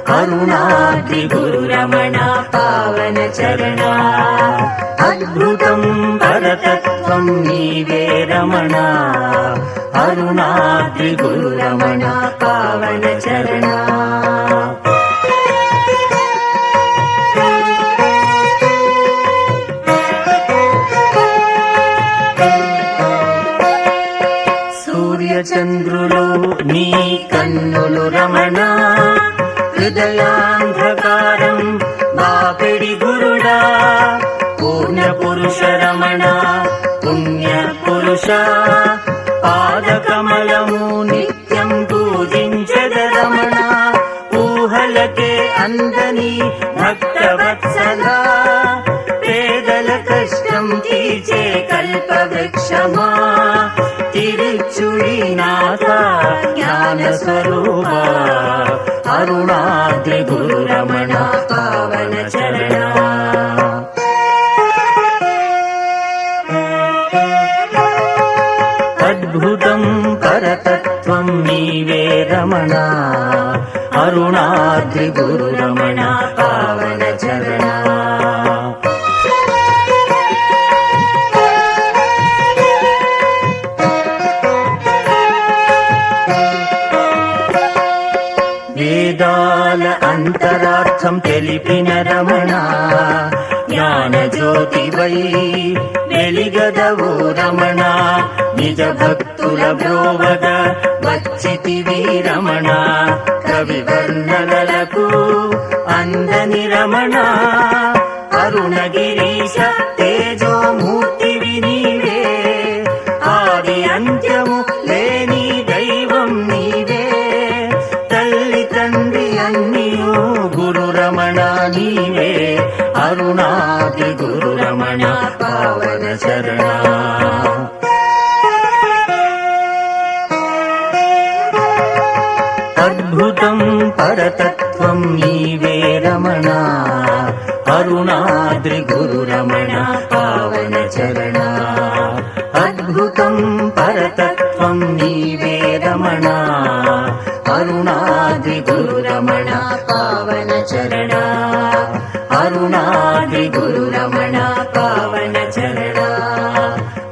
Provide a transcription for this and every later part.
అరుణాద్రి గురురమణ పావన చరణ అద్భుతం పరతత్వం నీవే రమణ అరుణాద్రి గురురమణ పావన చరణ చంద్రులు నీ కన్నులు రమణ హృదయాంధకారం బాపిడి గురుడా పూర్ణ పురుష రమణ పుణ్య పురుష పాదకమలము నిత్యం పూజించద రమణ ఊహలకే అందని భక్తవత్సల పేదల కష్టం తీర్చే కల్పవృక్షమా తిరుచుడినాథ జ్ఞాన స్వరూప అరుణాద్రి గురురమణ పావన చరణ అద్భుతం పరతత్వం నీవే రమణ అరుణాద్రి గురురమణ పావన చరణ వేదాల అంతరార్థం తెలిపిన రమణ జ్ఞాన జ్యోతివై వెలిగదవో రమణ నిజ భక్తుల బ్రోవగ వచ్చితివి రమణ కవి వర్ణనలకు అందని రమణ అరుణగిరీశ తేజోమూర్తివి నీవే ఆది అంత్యము లేని దైవం నీవే తల్లి తండ్రి అన్నియు గురు రమణ నీవే అరుణాద్రి గురు రమణ పావన చరణ అద్భుతం పరతత్వం నీవే రమణ అరుణాద్రి గురు రమణ పావన చరణ అద్భుతం పరతత్వం నీవే రమణ అరుణాద్రి గురు రమణ పావన చరణ అరుణాద్రి గురు రమణ పావన చరణ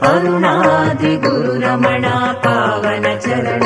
అరుణాద్రి గురు రమణ పావన చరణ